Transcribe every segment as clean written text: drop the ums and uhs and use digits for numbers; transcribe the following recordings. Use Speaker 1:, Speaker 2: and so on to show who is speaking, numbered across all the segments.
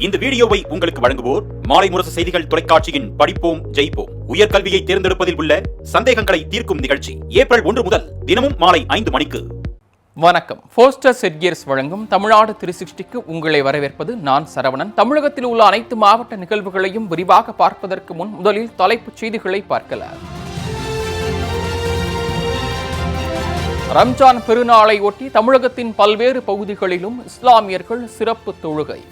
Speaker 1: இந்த வீடியோவை உங்களுக்கு வழங்குவோர் மாலை முரசு செய்திகள் தொலைக்காட்சியின் படிப்போம் ஜெயிப்போம் உயர்கல்வியை தேர்ந்தெடுப்பதில் உள்ள சந்தேகங்களை தீர்க்கும் நிகழ்ச்சி ஏப்ரல் 1 முதல் தினமும் மாலை 5 மணிக்கு.
Speaker 2: வணக்கம். போஸ்டர் செட்கியர்ஸ் வழங்கும் தமிழ்நாடு 360க்கு உங்களை வரவேற்பது நான் சரவணன். தமிழகத்தில் உள்ள அனைத்து மாவட்ட நிகழ்வுகளையும் விரிவாக பார்ப்பதற்கு முன் முதலில் தலைப்புச் செய்திகளை பார்க்கலாம். ரம்ஜான் பெருநாளை ஒட்டி தமிழகத்தின் பல்வேறு பகுதிகளிலும் இஸ்லாமியர்கள் சிறப்பு தொழுகை.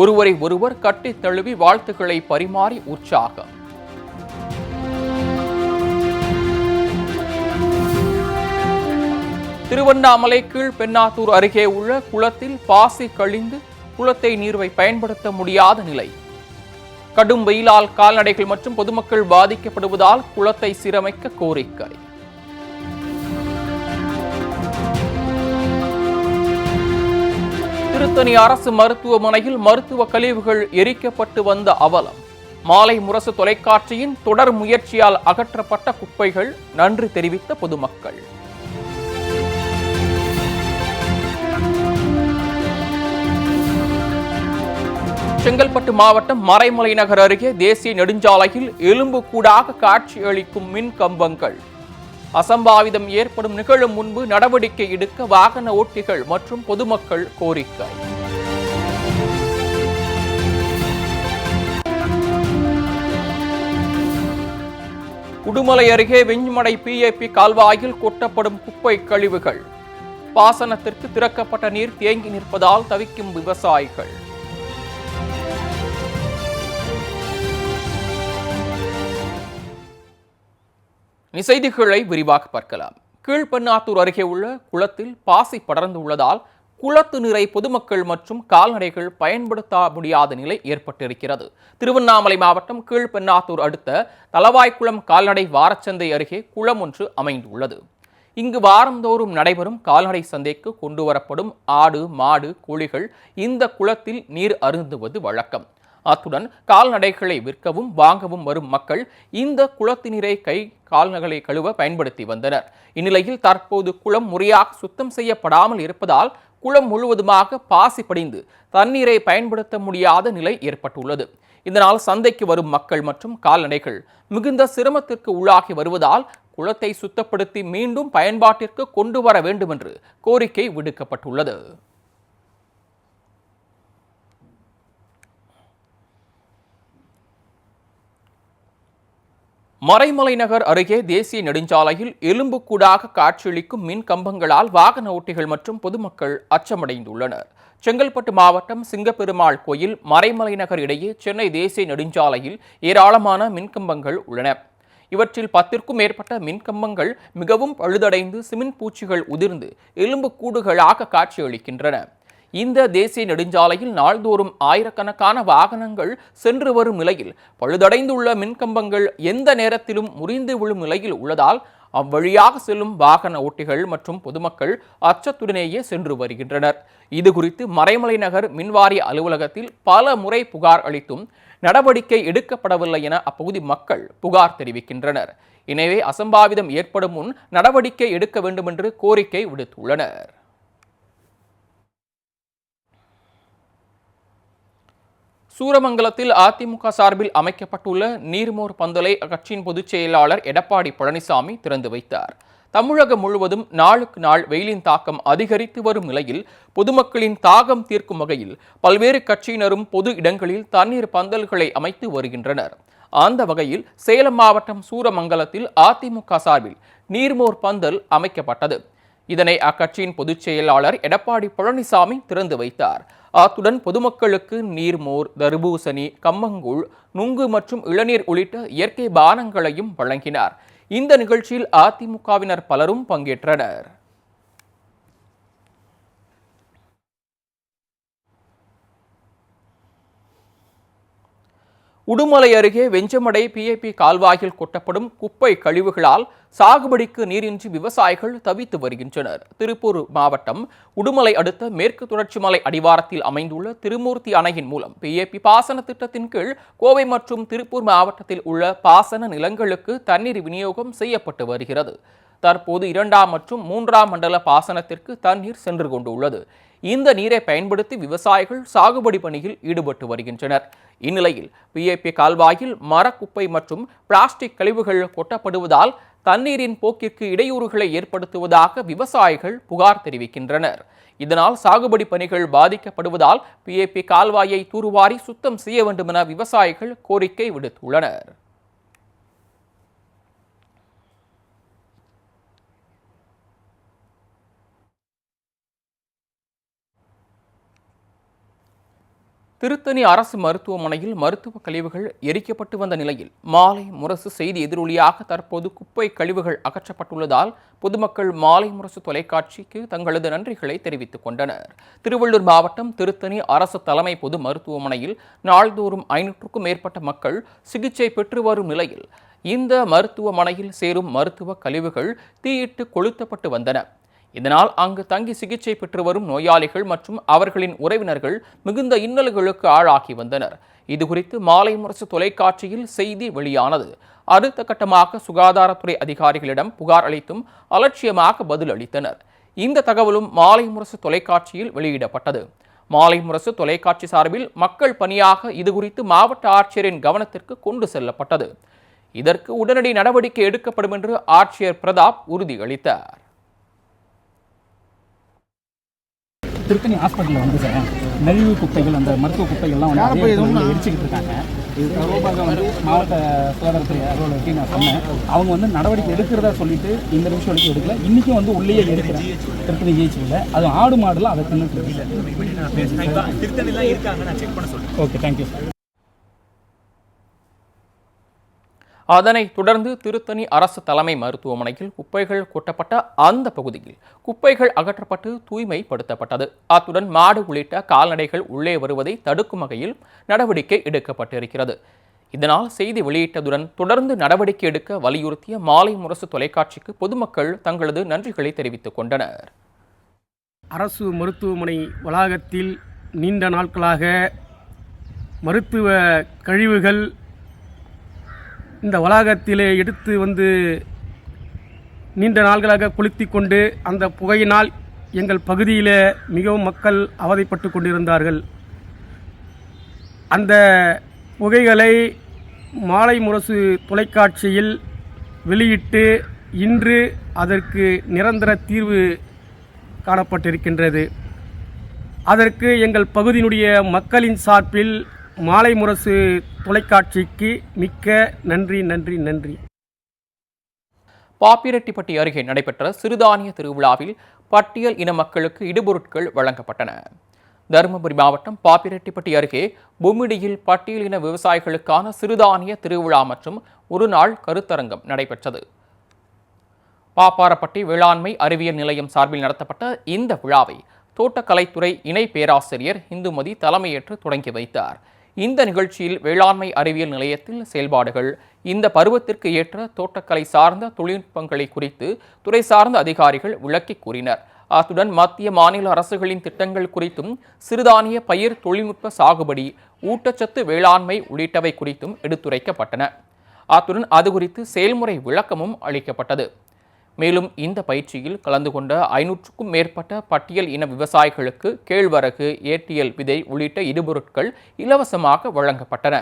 Speaker 2: ஒருவரை ஒருவர் கட்டித் தழுவி வாழ்த்துக்களை பரிமாறி உற்சாகம். திருவண்ணாமலை கீழ்பெண்ணாத்தூர் அருகே உள்ள குளத்தில் பாசி கழிந்து குளத்தை நீரை பயன்படுத்த முடியாத நிலை. கடும் வெயிலால் கால்நடைகள் மற்றும் பொதுமக்கள் பாதிக்கப்படுவதால் குளத்தை சீரமைக்க கோரிக்கை. திருத்தணி அரசு மருத்துவமனையில் மருத்துவ கழிவுகள் எரிக்கப்பட்டு வந்த அவலம். மாலை முரசு தொலைக்காட்சியின் தொடர் முயற்சியால் அகற்றப்பட்ட குப்பைகள் நன்றி தெரிவித்த பொதுமக்கள். செங்கல்பட்டு மாவட்டம் மறைமலை நகர் அருகே தேசிய நெடுஞ்சாலையில் எலும்புக்கூடாக காட்சியளிக்கும் மின் கம்பங்கள். அசம்பாவிதம் ஏற்படும் நிகழும் முன்பு நடவடிக்கை எடுக்க வாகன ஓட்டிகள் மற்றும் பொதுமக்கள் கோரிக்கை. உடுமலை அருகே வெஞ்சுமடை பிஏபி கால்வாயில் கொட்டப்படும் குப்பை கழிவுகள். பாசனத்திற்கு திறக்கப்பட்ட நீர் தேங்கி நிற்பதால் தவிக்கும் விவசாயிகள். செய்திகளை விரிவாக பார்க்கலாம். கீழ்பெண்ணாத்தூர் அருகே உள்ள குளத்தில் பாசி படர்ந்து உள்ளதால் குளத்து நீரை பொதுமக்கள் மற்றும் கால்நடைகள் பயன்படுத்த முடியாத நிலை ஏற்பட்டிருக்கிறது. திருவண்ணாமலை மாவட்டம் கீழ்பெண்ணாத்தூர் அடுத்த தளவாய்க்குளம் கால்நடை வாரச்சந்தை அருகே குளம் ஒன்று அமைந்துள்ளது. இங்கு வாரந்தோறும் நடைபெறும் கால்நடை சந்தைக்கு கொண்டு வரப்படும் ஆடு, மாடு, கோழிகள் இந்த குளத்தில் நீர் அருந்துவது வழக்கம். அத்துடன் கால்நடைகளை விற்கவும் வாங்கவும் வரும் மக்கள் இந்த குளத்து நீரை கால்நடைகளை கழுவ பயன்படுத்தி வந்தனர். இந்நிலையில் தற்போது குளம் முறையாக சுத்தம் செய்யப்படாமல் இருப்பதால் குளம் முழுவதுமாக பாசி படிந்து தண்ணீரை பயன்படுத்த முடியாத நிலை ஏற்பட்டுள்ளது. இதனால் சந்தைக்கு வரும் மக்கள் மற்றும் கால்நடைகள் மிகுந்த சிரமத்திற்கு உள்ளாகி வருவதால் குளத்தை சுத்தப்படுத்தி மீண்டும் பயன்பாட்டிற்கு கொண்டு வர வேண்டும் என்று கோரிக்கை விடுக்கப்பட்டுள்ளது. மறைமலை நகர் அருகே தேசிய நெடுஞ்சாலையில் எலும்புக்கூடாக காட்சியளிக்கும் மின் கம்பங்களால் வாகன ஓட்டிகள் மற்றும் பொதுமக்கள் அச்சமடைந்துள்ளனர். செங்கல்பட்டு மாவட்டம் சிங்கப்பெருமாள் கோயில் மறைமலை நகர் இடையே சென்னை தேசிய நெடுஞ்சாலையில் ஏராளமான மின்கம்பங்கள் உள்ளன. இவற்றில் 10க்கும் மேற்பட்ட மின்கம்பங்கள் மிகவும் பழுதடைந்து சிமெண்ட் பூச்சிகள் உதிர்ந்து எலும்புக்கூடுகளாக காட்சியளிக்கின்றன. இந்த தேசிய நெடுஞ்சாலையில் நாள்தோறும் ஆயிரக்கணக்கான வாகனங்கள் சென்று வரும் நிலையில் பழுதடைந்துள்ள மின்கம்பங்கள் எந்த நேரத்திலும் முறிந்து விழும் நிலையில் உள்ளதால் அவ்வழியாக செல்லும் வாகன ஓட்டிகள் மற்றும் பொதுமக்கள் அச்சத்துடனேயே சென்று வருகின்றனர். இதுகுறித்து மறைமலை நகர் மின்வாரிய அலுவலகத்தில் பல முறை புகார் அளித்தும் நடவடிக்கை எடுக்கப்படவில்லை என அப்பகுதி மக்கள் புகார் தெரிவிக்கின்றனர். எனவே அசம்பாவிதம் ஏற்படும் முன் நடவடிக்கை எடுக்க வேண்டும் என்று கோரிக்கை விடுத்துள்ளனர். சூரமங்கலத்தில் அதிமுக சார்பில் அமைக்கப்பட்டுள்ள நீர்மோர் பந்தலை கட்சியின் பொதுச் செயலாளர் எடப்பாடி பழனிசாமி திறந்து வைத்தார். தமிழகம் முழுவதும் நாளுக்கு நாள் வெயிலின் தாக்கம் அதிகரித்து வரும் நிலையில் பொதுமக்களின் தாகம் தீர்க்கும் வகையில் பல்வேறு கட்சியினரும் பொது இடங்களில் தண்ணீர் பந்தல்களை அமைத்து வருகின்றனர். அந்த வகையில் சேலம் மாவட்டம் சூரமங்கலத்தில் அதிமுக சார்பில் நீர்மோர் பந்தல் அமைக்கப்பட்டது. இதனை அக்கட்சியின் பொதுச் செயலாளர் எடப்பாடி பழனிசாமி திறந்து வைத்தார். அத்துடன் பொதுமக்களுக்கு நீர்மோர், தர்பூசணி, கம்மங்கூழ், நுங்கு மற்றும் இளநீர் உள்ளிட்ட இயற்கை பானங்களையும் வழங்கினார். இந்த நிகழ்ச்சியில் அதிமுகவினர் பலரும் பங்கேற்றனர். உடுமலை அருகே வெஞ்சமடை பிஏபி கால்வாயில் கொட்டப்படும் குப்பை கழிவுகளால் சாகுபடிக்கு நீரின்றி விவசாயிகள் தவித்து வருகின்றனர். திருப்பூர் மாவட்டம் உடுமலை அடுத்த மேற்கு தொடர்ச்சி மலை அடிவாரத்தில் அமைந்துள்ள திருமூர்த்தி அணையின் மூலம் பிஏபி பாசன திட்டத்தின் கீழ் கோவை மற்றும் திருப்பூர் மாவட்டத்தில் உள்ள பாசன நிலங்களுக்கு தண்ணீர் விநியோகம் செய்யப்பட்டு வருகிறது. தற்போது 2ஆம் மற்றும் 3ஆம் மண்டல பாசனத்திற்கு தண்ணீர் சென்று கொண்டுள்ளது. இந்த நீரை பயன்படுத்தி விவசாயிகள் சாகுபடி பணியில் ஈடுபட்டு வருகின்றனர். இந்நிலையில் பிஏபி கால்வாயில் மரக்குப்பை மற்றும் பிளாஸ்டிக் கழிவுகள் கொட்டப்படுவதால் தண்ணீரின் போக்கிற்கு இடையூறுகளை ஏற்படுத்துவதாக விவசாயிகள் புகார் தெரிவிக்கின்றனர். இதனால் சாகுபடி பணிகள் பாதிக்கப்படுவதால் பிஏபி கால்வாயை தூர்வாரி சுத்தம் செய்ய வேண்டும் என விவசாயிகள் கோரிக்கை விடுத்துள்ளனர். திருத்தணி அரசு மருத்துவமனையில் மருத்துவ கழிவுகள் எரிக்கப்பட்டு வந்த நிலையில் மாலை முரசு செய்தி எதிரொலியாக தற்போது குப்பை கழிவுகள் அகற்றப்பட்டுள்ளதால் பொதுமக்கள் மாலை முரசு தொலைக்காட்சிக்கு தங்களது நன்றிகளை தெரிவித்துக் கொண்டனர். திருவள்ளூர் மாவட்டம் திருத்தணி அரசு தலைமை பொது மருத்துவமனையில் நாள்தோறும் 500க்கும் மேற்பட்ட மக்கள் சிகிச்சை பெற்று வரும் நிலையில் இந்த மருத்துவமனையில் சேரும் மருத்துவ கழிவுகள் தீயிட்டு கொளுத்தப்பட்டு வந்தன. இதனால் அங்கு தங்கி சிகிச்சை பெற்று வரும் நோயாளிகள் மற்றும் அவர்களின் உறவினர்கள் மிகுந்த இன்னல்களுக்கு ஆளாகி வந்தனர். இதுகுறித்து மாலை முரசு தொலைக்காட்சியில் செய்தி வெளியானது. அடுத்த கட்டமாக சுகாதாரத்துறை அதிகாரிகளிடம் புகார் அளித்தும் அலட்சியமாக பதில் அளித்தனர். இந்த தகவலும் மாலை முரசு தொலைக்காட்சியில் வெளியிடப்பட்டது. மாலை முரசு தொலைக்காட்சி சார்பில் மக்கள் பணியாக இதுகுறித்து மாவட்ட ஆட்சியரின் கவனத்திற்கு கொண்டு செல்லப்பட்டது. இதற்கு உடனடி நடவடிக்கை எடுக்கப்படும் என்று ஆட்சியர் பிரதாப் உறுதியளித்தார்.
Speaker 3: திருத்தணி ஹாஸ்பிட்டலில் வந்து சார் நெழிவு குப்பைகள் அந்த மருத்துவ குப்பைகள்லாம் வந்து எரிச்சுக்கிட்டு இருக்காங்க. இது தொடர்பாக வந்து மாவட்ட சுகாதாரத்துறை அலுவலகத்தையும் நான் சொன்னேன். அவங்க வந்து நடவடிக்கை எடுக்கிறதா சொல்லிட்டு இந்த நிமிஷம் வரைக்கும் எடுக்கல. இன்றைக்கும் வந்து உள்ளேயே இருக்கிறேன் திருத்தணி ஜிஹெச்சில். அது ஆடு மாடுலாம் அதை தின்னுட்டு ஓகே தேங்க்யூ சார்.
Speaker 2: அதனைத் தொடர்ந்து திருத்தணி அரசு தலைமை மருத்துவமனையில் குப்பைகள் கொட்டப்பட்ட அந்த பகுதியில் குப்பைகள் அகற்றப்பட்டு தூய்மைப்படுத்தப்பட்டது. அத்துடன் மாடு உள்ளிட்ட கால்நடைகள் உள்ளே வருவதை தடுக்கும் வகையில் நடவடிக்கை எடுக்கப்பட்டிருக்கிறது. இதனால் செய்தி வெளியிட்டதுடன் தொடர்ந்து நடவடிக்கை எடுக்க வலியுறுத்திய மாலை முரசு தொலைக்காட்சிக்கு பொதுமக்கள் தங்களது நன்றிகளை தெரிவித்துக் கொண்டனர்.
Speaker 4: அரசு மருத்துவமனை வளாகத்தில் நீண்ட நாட்களாக மருத்துவ கழிவுகள் இந்த வளாகத்திலே எடுத்து வந்து நீண்ட நாள்களாக கொளுத்தி கொண்டு அந்த புகையினால் எங்கள் பகுதியில் மிகவும் மக்கள் அவதைப்பட்டு கொண்டிருந்தார்கள். அந்த புகைகளை மாலை முரசு தொலைக்காட்சியில் வெளியிட்டு இன்று அதற்கு நிரந்தர தீர்வு காணப்பட்டிருக்கின்றது. அதற்கு எங்கள் பகுதியினுடைய மக்களின் சார்பில் மாலை முரசு தொலைக்காட்சிக்கு மிக்க நன்றி நன்றி நன்றி.
Speaker 2: பாப்பிரெட்டிப்பட்டி அருகே நடைபெற்ற சிறுதானிய திருவிழாவில் பட்டியல் இன மக்களுக்கு இடுபொருட்கள் வழங்கப்பட்டன. தருமபுரி மாவட்டம் பாப்பிரெட்டிப்பட்டி அருகே பொம்மிடியில் பட்டியல் இன விவசாயிகளுக்கான சிறுதானிய திருவிழா மற்றும் ஒரு நாள் கருத்தரங்கம் நடைபெற்றது. பாப்பாரப்பட்டி வேளாண்மை அறிவியல் நிலையம் சார்பில் நடத்தப்பட்ட இந்த விழாவை தோட்டக்கலைத்துறை இணை பேராசிரியர் இந்துமதி தலைமையேற்று தொடங்கி வைத்தார். இந்த நிகழ்ச்சியில் வேளாண்மை அறிவியல் நிலையத்தில் செயல்பாடுகள், இந்த பருவத்திற்கு ஏற்ற தோட்டக்கலை சார்ந்த தொழில்நுட்பங்களை குறித்து துறை சார்ந்த அதிகாரிகள் விளக்கி கூறினர். அத்துடன் மத்திய மாநில அரசுகளின் திட்டங்கள் குறித்தும் சிறுதானிய பயிர் தொழில்நுட்ப சாகுபடி, ஊட்டச்சத்து வேளாண்மை உள்ளிட்டவை குறித்தும் எடுத்துரைக்கப்பட்டன. அத்துடன் அது குறித்து செயல்முறை விளக்கமும் அளிக்கப்பட்டது. மேலும் இந்த பயிற்சியில் கலந்து கொண்ட 500க்கும் மேற்பட்ட பட்டியல் இன விவசாயிகளுக்கு கேழ்வரகு, ஏட்டியல் விதை உள்ளிட்ட இடுபொருட்கள் இலவசமாக வழங்கப்பட்டன.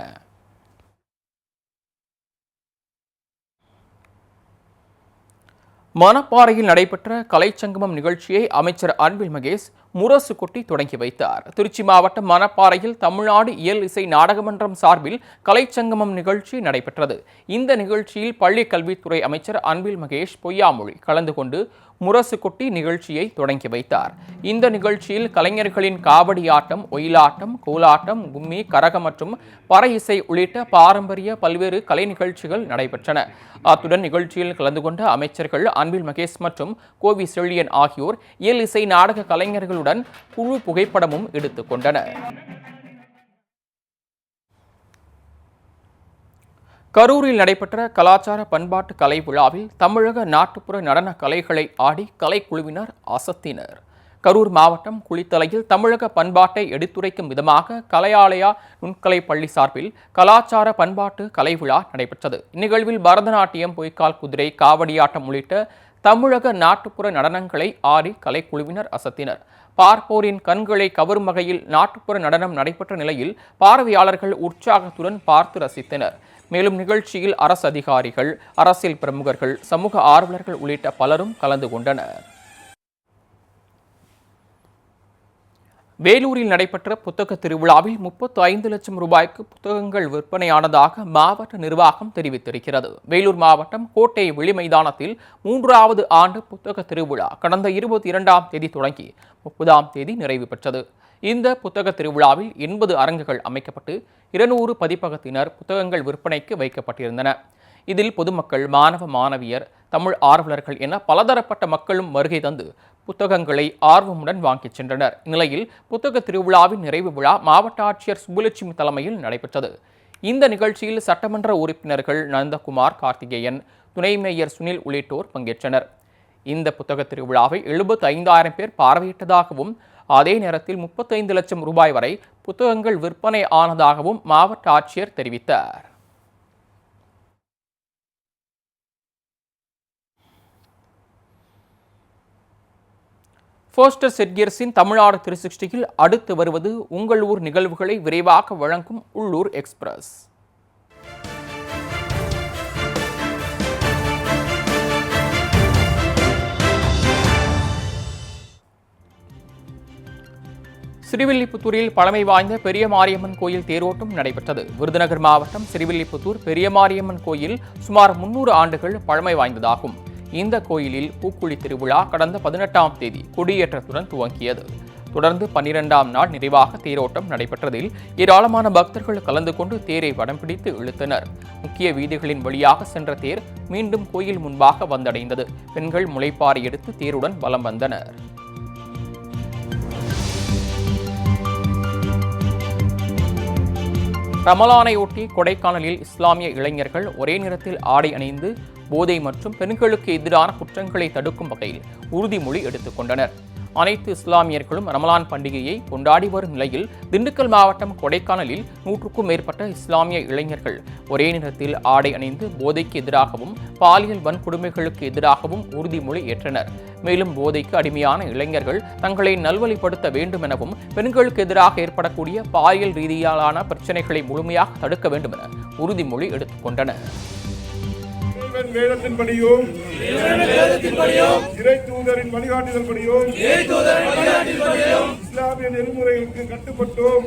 Speaker 2: மணப்பாறையில் நடைபெற்ற கலைச்சங்கமம் நிகழ்ச்சியை அமைச்சர் அன்பில் மகேஷ் முரசு கொட்டி தொடங்கி வைத்தார். திருச்சி மாவட்டம் மணப்பாறையில் தமிழ்நாடு இயல் இசை நாடகமன்றம் சார்பில் கலைச்சங்கமம் நிகழ்ச்சி நடைபெற்றது. இந்த நிகழ்ச்சியில் பள்ளி கல்வித்துறை அமைச்சர் அன்பில் மகேஷ் பொய்யாமொழி கலந்து கொண்டு முரசு கொட்டி நிகழ்ச்சியை தொடங்கி வைத்தார். இந்த நிகழ்ச்சியில் கலைஞர்களின் காவடி ஆட்டம், ஒயிலாட்டம், கோலாட்டம், கும்மி, கரகம் மற்றும் பறை இசை உள்ளிட்ட பாரம்பரிய பல்வேறு கலை நிகழ்ச்சிகள் நடைபெற்றன. அத்துடன் நிகழ்ச்சியில் கலந்து கொண்ட அமைச்சர்கள் அன்பில் மகேஷ் மற்றும் கோவி செழியன் ஆகியோர் இயல் இசை நாடக கலைஞர்களுடன் குழு புகைப்படமும் எடுத்துக் கொண்டனர். கரூரில் நடைபெற்ற கலாச்சார பண்பாட்டு கலை விழாவில் தமிழக நாட்டுப்புற நடன கலைகளை ஆடி கலைக்குழுவினர் அசத்தினர். கரூர் மாவட்டம் குளித்தலையில் தமிழக பண்பாட்டை எடுத்துரைக்கும் விதமாக கலையாலயா நுண்கலை பள்ளி சார்பில் கலாச்சார பண்பாட்டு கலை விழா நடைபெற்றது. இந்நிகழ்வில் பரதநாட்டியம், பொய்க்கால் குதிரை, காவடியாட்டம் உள்ளிட்ட தமிழக நாட்டுப்புற நடனங்களை ஆடி கலைக்குழுவினர் அசத்தினர். பார்ப்போரின் கண்களை கவரும் வகையில் நாட்டுப்புற நடனம் நடைபெற்ற நிலையில் பார்வையாளர்கள் உற்சாகத்துடன் பார்த்து ரசித்தனர். மேலும் நிகழ்ச்சியில் அரசு அதிகாரிகள், அரசியல் பிரமுகர்கள், சமூக ஆர்வலர்கள் உள்ளிட்ட பலரும் கலந்து கொண்டனர். வேலூரில் நடைபெற்ற புத்தக திருவிழாவில் 35 லட்சம் ரூபாய்க்கு புத்தகங்கள் விற்பனையானதாக மாவட்ட நிர்வாகம் தெரிவித்திருக்கிறது. வேலூர் மாவட்டம் கோட்டை வெளி மைதானத்தில் 3வது ஆண்டு புத்தக திருவிழா கடந்த 22ஆம் தேதி தொடங்கி 30ஆம் தேதி நிறைவு பெற்றது. இந்த புத்தக திருவிழாவில் 80 அரங்குகள் அமைக்கப்பட்டு 200 பதிப்பகத்தினர் புத்தகங்கள் விற்பனைக்கு வைக்கப்பட்டிருந்தன. இதில் பொதுமக்கள், மாணவ மாணவியர், தமிழ் ஆர்வலர்கள் என பலதரப்பட்ட மக்களும் வருகை தந்து புத்தகங்களை ஆர்வமுடன் வாங்கிச் சென்றனர். இந்நிலையில் புத்தக திருவிழாவின் நிறைவு விழா மாவட்ட ஆட்சியர் சுப்புலட்சுமி தலைமையில் நடைபெற்றது. இந்த நிகழ்ச்சியில் சட்டமன்ற உறுப்பினர்கள் நந்தகுமார், கார்த்திகேயன், துணை மேயர் சுனில் உள்ளிட்டோர் பங்கேற்றனர். இந்த புத்தக திருவிழாவை 75,000 பேர் பார்வையிட்டதாகவும் அதே நேரத்தில் 35 லட்சம் ரூபாய் வரை புத்தகங்கள் விற்பனை ஆனதாகவும் மாவட்ட ஆட்சியர் தெரிவித்தார். ஃபோஸ்டர் செட்கியர்ஸின் தமிழ்நாடு 360ல் அடுத்து வருவது உங்கள் ஊர் நிகழ்வுகளை விரைவாக வழங்கும் உள்ளூர் எக்ஸ்பிரஸ். ஸ்ரீவில்லிபுத்தூரில் பழமை வாய்ந்த பெரிய மாரியம்மன் கோயில் தேரோட்டம் நடைபெற்றது. விருதுநகர் மாவட்டம் ஸ்ரீவில்லிபுத்தூர் பெரிய மாரியம்மன் கோயில் சுமார் 300 ஆண்டுகள் பழமை வாய்ந்ததாகும். இந்த கோயிலில் பூக்குழி திருவிழா கடந்த 18ஆம் தேதி கொடியேற்றத்துடன் துவங்கியது. தொடர்ந்து 12ஆம் நாள் நிறைவாக தேரோட்டம் நடைபெற்றதில் ஏராளமான பக்தர்கள் கலந்து கொண்டு தேரை வடம் பிடித்து இழுத்தனர். முக்கிய வீதிகளின் வழியாக சென்ற தேர் மீண்டும் கோயில் முன்பாக வந்தடைந்தது. பெண்கள் முளைப்பாரி எடுத்து தேருடன் வலம் வந்தனர். ரமலானையொட்டி கொடைக்கானலில் இஸ்லாமிய இளைஞர்கள் ஒரே நிறத்தில் ஆடை அணிந்து போதை மற்றும் பெண்களுக்கு எதிரான குற்றங்களை தடுக்கும் வகையில் உறுதிமொழி எடுத்துக் கொண்டனர். அனைத்து இஸ்லாமியர்களும் ரமலான் பண்டிகையை கொண்டாடி வரும் நிலையில் திண்டுக்கல் மாவட்டம் கொடைக்கானலில் 100க்கும் மேற்பட்ட இஸ்லாமிய இளைஞர்கள் ஒரே நிறத்தில் ஆடை அணிந்து போதைக்கு எதிராகவும் பாலியல் வன்கொடுமைகளுக்கு எதிராகவும் உறுதிமொழி ஏற்றனர். மேலும் போதைக்கு அடிமையான இளைஞர்கள் தங்களை நல்வழிப்படுத்த வேண்டும் எனவும் பெண்களுக்கு எதிராக ஏற்படக்கூடிய பாலியல் ரீதியிலான பிரச்சனைகளை முழுமையாக தடுக்க வேண்டும் என உறுதிமொழி எடுத்துக் கொண்டனர்.
Speaker 5: வேதத்தின்படியும் இறை தூதரின் வழிகாட்டுதல்படியும் இஸ்லாமிய நெறிமுறைகளுக்கு கட்டுப்பட்டோம்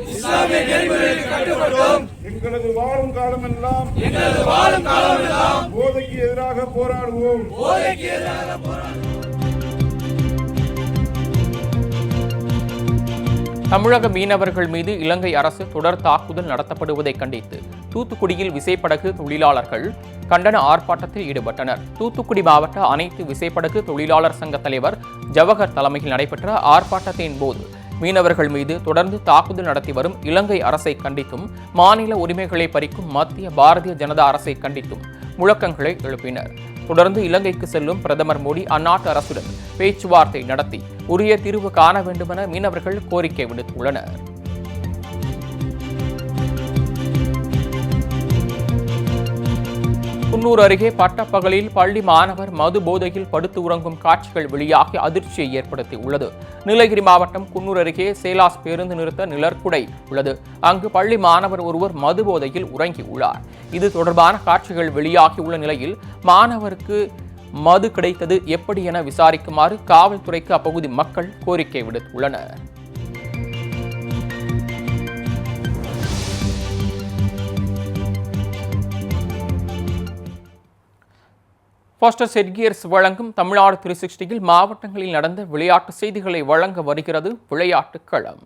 Speaker 5: எங்களது வாழும் காலமெல்லாம் போதைக்கு எதிராக போராடுவோம்.
Speaker 2: தமிழக மீனவர்கள் மீது இலங்கை அரசு தொடர் தாக்குதல் நடத்தப்படுவதை கண்டித்து தூத்துக்குடியில் விசைப்படகு தொழிலாளர்கள் கண்டன ஆர்ப்பாட்டத்தில் ஈடுபட்டனர். தூத்துக்குடி மாவட்ட அனைத்து விசைப்படகு தொழிலாளர் சங்க தலைவர் ஜவஹர் தலைமையில் நடைபெற்ற ஆர்ப்பாட்டத்தின் போது மீனவர்கள் மீது தொடர்ந்து தாக்குதல் நடத்தி வரும் இலங்கை அரசை கண்டித்தும் மாநில உரிமைகளை பறிக்கும் மத்திய பாரதிய ஜனதா அரசை கண்டித்தும் முழக்கங்களை எழுப்பினர். தொடர்ந்து இலங்கைக்கு செல்லும் பிரதமர் மோடி அந்நாட்டு அரசுடன் பேச்சுவார்த்தை நடத்தி உரிய தீர்வு காண வேண்டுமென மீனவர்கள் கோரிக்கை விடுத்துள்ளனர். குன்னூர் அருகே பட்டப்பகலில் பள்ளி மாணவர் மது போதையில் படுத்து உறங்கும் காட்சிகள் வெளியாகி அதிர்ச்சியை ஏற்படுத்தியுள்ளது. நீலகிரி மாவட்டம் குன்னூர் அருகே சேலாஸ் பேருந்து நிறுத்த நிழற்குடை உள்ளது. அங்கு பள்ளி மாணவர் ஒருவர் மது போதையில் உறங்கியுள்ளார். இது தொடர்பான காட்சிகள் வெளியாகியுள்ள நிலையில் மாணவருக்கு மது கிடைத்தது எப்படி என விசாரிக்குமாறு காவல்துறைக்கு அப்பகுதி மக்கள் கோரிக்கை விடுத்துள்ளனர். ஃபோஸ்டர் செட்கியர்ஸ் வழங்கும் தமிழ்நாடு 360ல் மாவட்டங்களில் நடந்த விளையாட்டு செய்திகளை வழங்க வருகிறது விளையாட்டு களம்.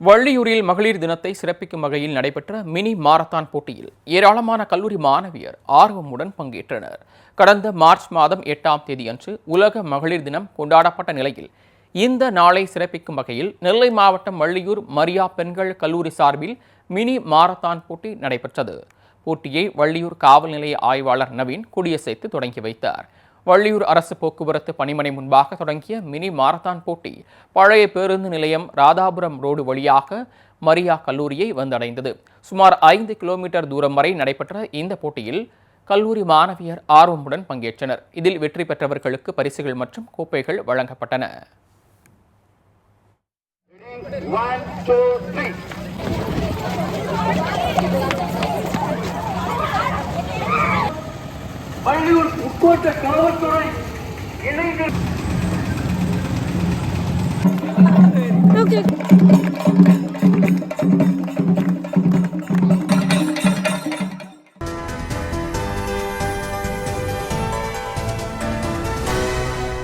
Speaker 2: வள்ளியூரில் மகளிர் தினத்தை சிறப்பிக்கும் வகையில் நடைபெற்ற மினி மாரத்தான் போட்டியில் ஏராளமான கல்லூரி மாணவியர் ஆர்வமுடன் பங்கேற்றனர். கடந்த மார்ச் மாதம் 8ஆம் தேதியன்று உலக மகளிர் தினம் கொண்டாடப்பட்ட நிலையில் இந்த நாளை சிறப்பிக்கும் வகையில் நெல்லை மாவட்டம் வள்ளியூர் மரியா பெண்கள் கல்லூரி சார்பில் மினி மாரத்தான் போட்டி நடைபெற்றது. போட்டியை வள்ளியூர் காவல் நிலைய ஆய்வாளர் நவீன் கொடியசைத்து தொடங்கி வைத்தார். வள்ளியூர் அரசு போக்குவரத்து பணிமனை முன்பாக தொடங்கிய மினி மாரத்தான் போட்டி பழைய பேருந்து நிலையம் ராதாபுரம் ரோடு வழியாக மரியா கல்லூரியை வந்தடைந்தது. சுமார் 5 கிலோமீட்டர் தூரம் வரை நடைபெற்ற இந்த போட்டியில் கல்லூரி மாணவியர் ஆர்வமுடன் பங்கேற்றனர். இதில் வெற்றி பெற்றவர்களுக்கு பரிசுகள் மற்றும் கோப்பைகள் வழங்கப்பட்டன.
Speaker 6: வள்ளியூர் உட்கோட்ட காவல்துறை இளைஞர்